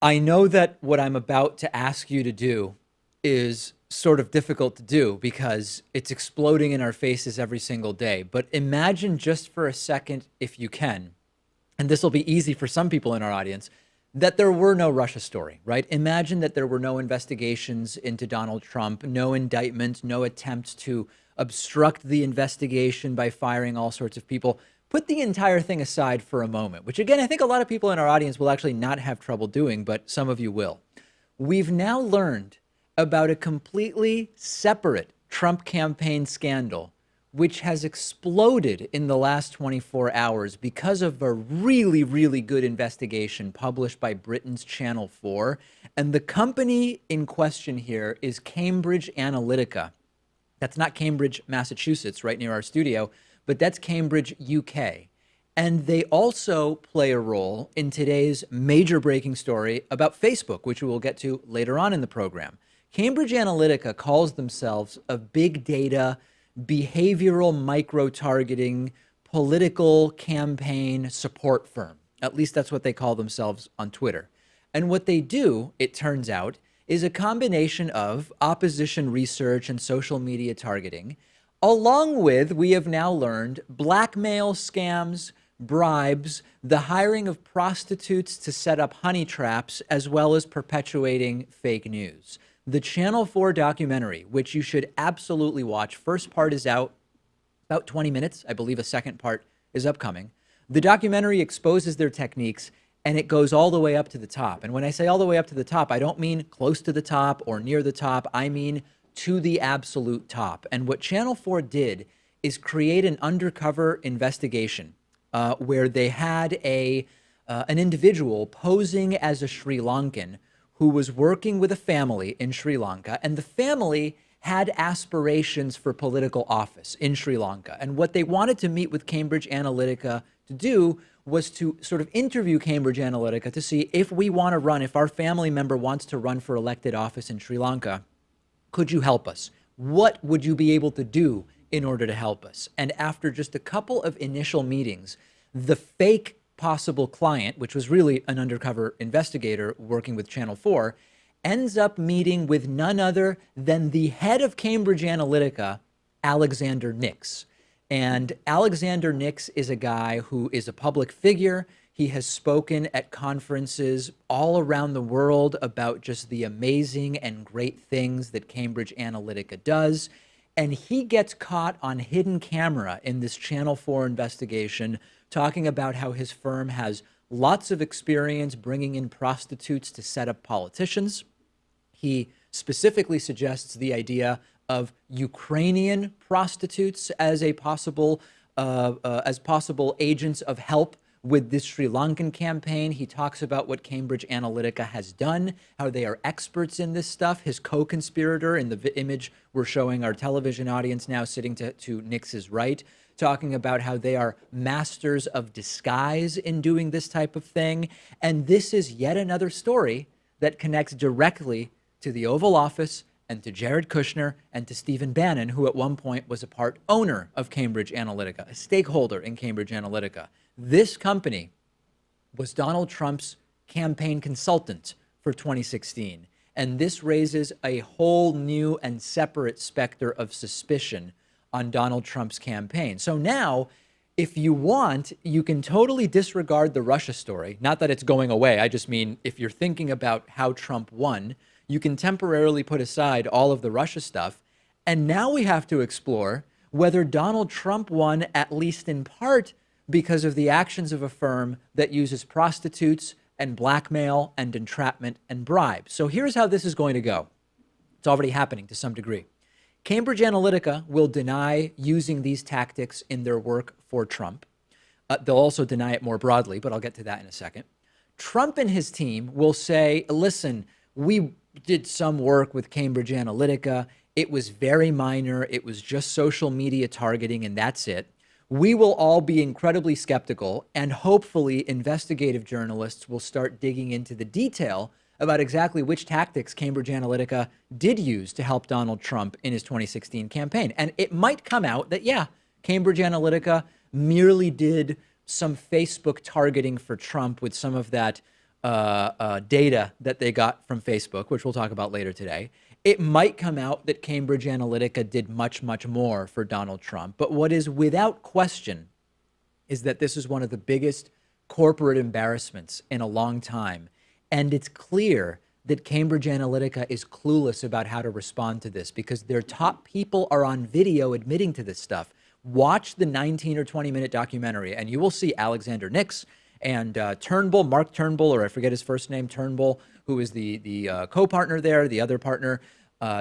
I know that what I'm about to ask you to do is sort of difficult to do because it's exploding in our faces every single day. But imagine just for a second, if you can, and this will be easy for some people in our audience, that there were no Russia story, right? Imagine that there were no investigations into Donald Trump, no indictment, no attempts to obstruct the investigation by firing all sorts of people. Put the entire thing aside for a moment, which again, I think a lot of people in our audience will actually not have trouble doing, but some of you will. We've now learned about a completely separate Trump campaign scandal, which has exploded in the last 24 hours because of a really, really good investigation published by Britain's Channel 4. And the company in question here is Cambridge Analytica. That's not Cambridge, Massachusetts, right near our studio, but that's Cambridge, UK. And they also play a role in today's major breaking story about Facebook, which we will get to later on in the program. Cambridge Analytica calls themselves a big data, behavioral micro-targeting, political campaign support firm. At least that's what they call themselves on Twitter. And what they do, it turns out, is a combination of opposition research and social media targeting, along with, we have now learned, blackmail scams, bribes, the hiring of prostitutes to set up honey traps, as well as perpetuating fake news. The Channel 4 documentary, which you should absolutely watch. First part is out about 20 minutes. I believe a second part is upcoming. The documentary exposes their techniques and it goes all the way up to the top. And when I say all the way up to the top, I don't mean close to the top or near the top. I mean to the absolute top. And what Channel 4 did is create an undercover investigation where they had an individual posing as a Sri Lankan who was working with a family in Sri Lanka, and the family had aspirations for political office in Sri Lanka. And what they wanted to meet with Cambridge Analytica to do was to sort of interview Cambridge Analytica to see if we want to run, if our family member wants to run for elected office in Sri Lanka, could you help us? What would you be able to do in order to help us? And after just a couple of initial meetings, the fake possible client, which was really an undercover investigator working with Channel 4, ends up meeting with none other than the head of Cambridge Analytica, Alexander Nix. And Alexander Nix is a guy who is a public figure. He has spoken at conferences all around the world about just the amazing and great things that Cambridge Analytica does. And he gets caught on hidden camera in this Channel 4 investigation, talking about how his firm has lots of experience bringing in prostitutes to set up politicians. He specifically suggests the idea of Ukrainian prostitutes as a possible agents of help with this Sri Lankan campaign. He talks about what Cambridge Analytica has done, how they are experts in this stuff. His co-conspirator in the image we're showing our television audience now sitting to Nix's right, talking about how they are masters of disguise in doing this type of thing. And this is yet another story that connects directly to the Oval Office and to Jared Kushner and to Stephen Bannon, who at one point was a part owner of Cambridge Analytica, a stakeholder in Cambridge Analytica. This company was Donald Trump's campaign consultant for 2016. And this raises a whole new and separate specter of suspicion on Donald Trump's campaign. So now, if you want, you can totally disregard the Russia story. Not that it's going away. I just mean if you're thinking about how Trump won, you can temporarily put aside all of the Russia stuff. And now we have to explore whether Donald Trump won, at least in part, because of the actions of a firm that uses prostitutes and blackmail and entrapment and bribes. So here's how this is going to go. It's already happening to some degree. Cambridge Analytica will deny using these tactics in their work for Trump. They'll also deny it more broadly, but I'll get to that in a second. Trump and his team will say, listen, we did some work with Cambridge Analytica. It was very minor. It was just social media targeting, and that's it. We will all be incredibly skeptical, and hopefully investigative journalists will start digging into the detail about exactly which tactics Cambridge Analytica did use to help Donald Trump in his 2016 campaign. And it might come out that, yeah, Cambridge Analytica merely did some Facebook targeting for Trump with some of that data that they got from Facebook, which we'll talk about later today. It might come out that Cambridge Analytica did much, much more for Donald Trump. But what is without question is that this is one of the biggest corporate embarrassments in a long time. And it's clear that Cambridge Analytica is clueless about how to respond to this because their top people are on video admitting to this stuff. Watch the 19 or 20-minute documentary, and you will see Alexander Nix and Turnbull, Mark Turnbull, or I forget his first name, Turnbull, who is the co-partner there, the other partner,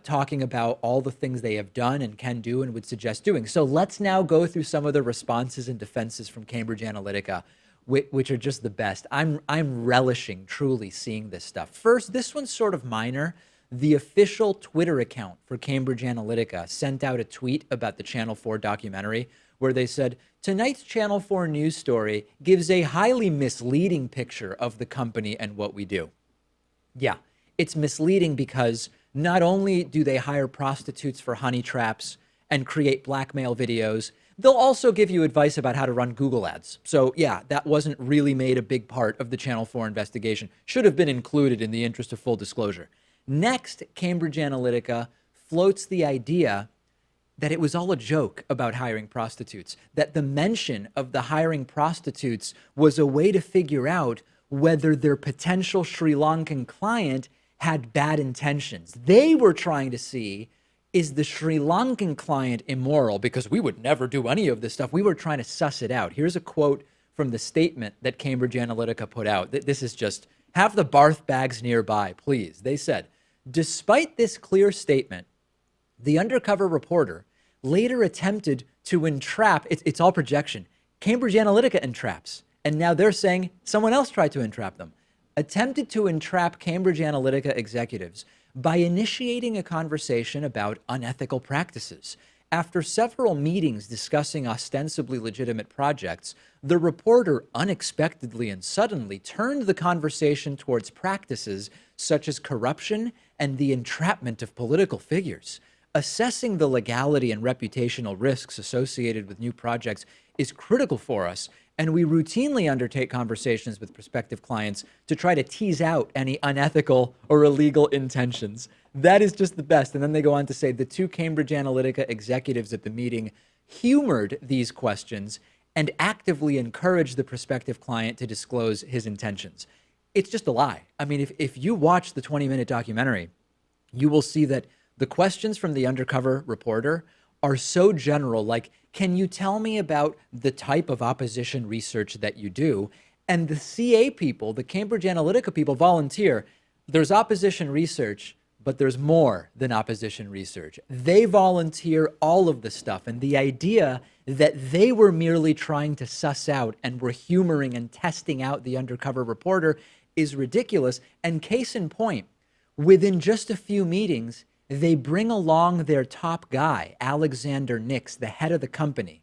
talking about all the things they have done and can do and would suggest doing. So let's now go through some of the responses and defenses from Cambridge Analytica, which are just the best. I'm relishing truly seeing this stuff. First, this one's sort of minor. The official Twitter account for Cambridge Analytica sent out a tweet about the Channel 4 documentary where they said, tonight's Channel 4 news story gives a highly misleading picture of the company and what we do. Yeah, it's misleading because not only do they hire prostitutes for honey traps and create blackmail videos, they'll also give you advice about how to run Google ads. So yeah, that wasn't really made a big part of the Channel 4 investigation. Should have been included in the interest of full disclosure. Next, Cambridge Analytica floats the idea that it was all a joke about hiring prostitutes, that the mention of the hiring prostitutes was a way to figure out whether their potential Sri Lankan client had bad intentions. They were trying to see, is the Sri Lankan client immoral? Because we would never do any of this stuff. We were trying to suss it out. Here's a quote from the statement that Cambridge Analytica put out. This is just, have the barf bags nearby, please. They said, despite this clear statement, the undercover reporter later attempted to entrap, it's all projection, Cambridge Analytica entraps. And now they're saying someone else tried to entrap them. Attempted to entrap Cambridge Analytica executives by initiating a conversation about unethical practices. After several meetings discussing ostensibly legitimate projects, the reporter unexpectedly and suddenly turned the conversation towards practices such as corruption and the entrapment of political figures. Assessing the legality and reputational risks associated with new projects is critical for us, and we routinely undertake conversations with prospective clients to try to tease out any unethical or illegal intentions. That is just the best. And then they go on to say the two Cambridge Analytica executives at the meeting humored these questions and actively encouraged the prospective client to disclose his intentions. It's just a lie. I mean, if you watch the 20-minute documentary, you will see that the questions from the undercover reporter are so general, like, can you tell me about the type of opposition research that you do? And the CA people, the Cambridge Analytica people, volunteer. There's opposition research, but there's more than opposition research. They volunteer all of the stuff. And the idea that they were merely trying to suss out and were humoring and testing out the undercover reporter is ridiculous. And case in point, within just a few meetings, they bring along their top guy, Alexander Nix, the head of the company.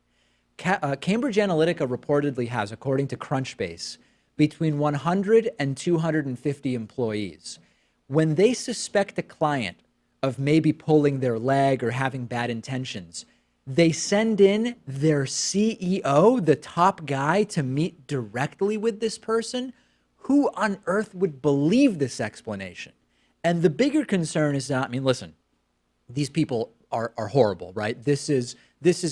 Cambridge Analytica reportedly has, according to Crunchbase, between 100 and 250 employees. When they suspect a client of maybe pulling their leg or having bad intentions, they send in their CEO, the top guy, to meet directly with this person. Who on earth would believe this explanation? And the bigger concern is that, I mean, listen, these people are horrible, right? This is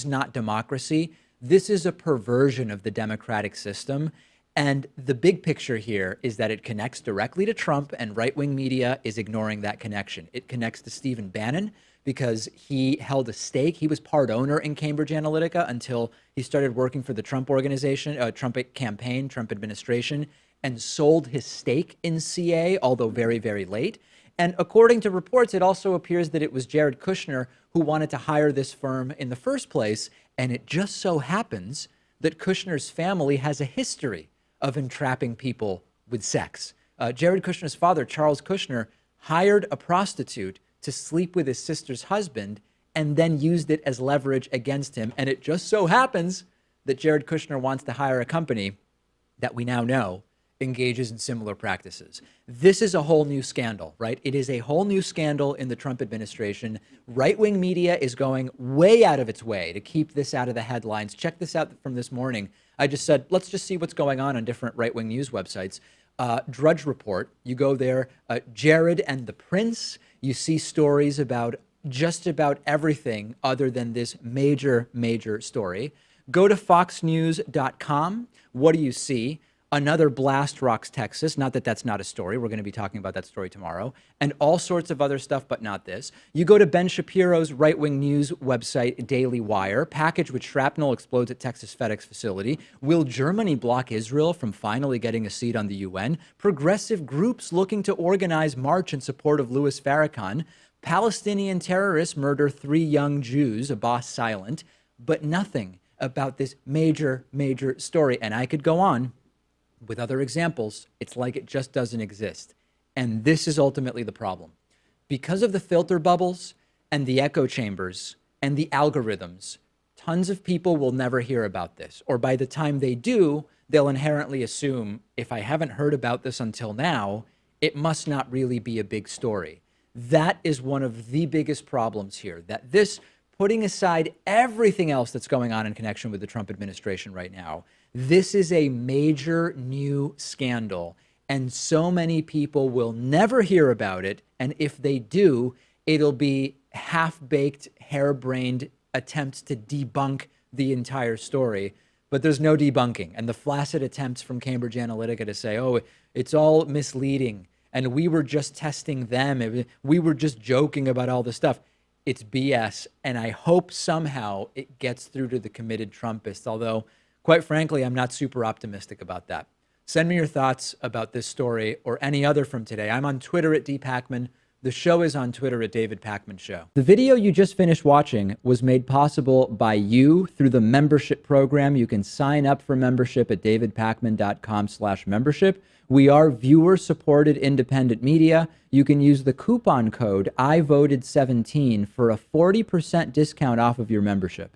not democracy. This is a perversion of the democratic system. And the big picture here is that it connects directly to Trump, and right-wing media is ignoring that connection. It connects to Stephen Bannon because he held a stake. He was part owner in Cambridge Analytica until he started working for the Trump organization, Trump campaign, Trump administration, and sold his stake in CA, although very, very late. And according to reports, it also appears that it was Jared Kushner who wanted to hire this firm in the first place. And it just so happens that Kushner's family has a history of entrapping people with sex. Jared Kushner's father, Charles Kushner, hired a prostitute to sleep with his sister's husband and then used it as leverage against him. And it just so happens that Jared Kushner wants to hire a company that we now know engages in similar practices. This is a whole new scandal, right? It is a whole new scandal in the Trump administration. Right-wing media is going way out of its way to keep this out of the headlines. Check this out from this morning. I just said, let's just see what's going on different right-wing news websites. Drudge Report. You go there, Jared and the Prince. You see stories about just about everything other than this major, major story. Go to foxnews.com. What do you see? Another blast rocks Texas. Not that that's not a story. We're going to be talking about that story tomorrow. And all sorts of other stuff, but not this. You go to Ben Shapiro's right-wing news website, Daily Wire. Package with shrapnel explodes at Texas FedEx facility. Will Germany block Israel from finally getting a seat on the UN? Progressive groups looking to organize march in support of Louis Farrakhan. Palestinian terrorists murder 3 young Jews, Abbas silent. But nothing about this major, major story. And I could go on with other examples. It's like it just doesn't exist. And this is ultimately the problem. Because of the filter bubbles and the echo chambers and the algorithms, tons of people will never hear about this. Or by the time they do, they'll inherently assume, if I haven't heard about this until now, it must not really be a big story. That is one of the biggest problems here, that this, putting aside everything else that's going on in connection with the Trump administration right now, this is a major new scandal, and so many people will never hear about it. And if they do, it'll be half-baked, harebrained attempts to debunk the entire story. But there's no debunking. And the flaccid attempts from Cambridge Analytica to say, oh, it's all misleading, and we were just testing them, we were just joking about all this stuff. It's BS, and I hope somehow it gets through to the committed Trumpists, although, quite frankly, I'm not super optimistic about that. Send me your thoughts about this story or any other from today. I'm on Twitter at @dpakman. The show is on Twitter at David Pakman Show. The video you just finished watching was made possible by you through the membership program. You can sign up for membership at davidpakman.com/membership. We are viewer-supported independent media. You can use the coupon code IVoted17 for a 40% discount off of your membership.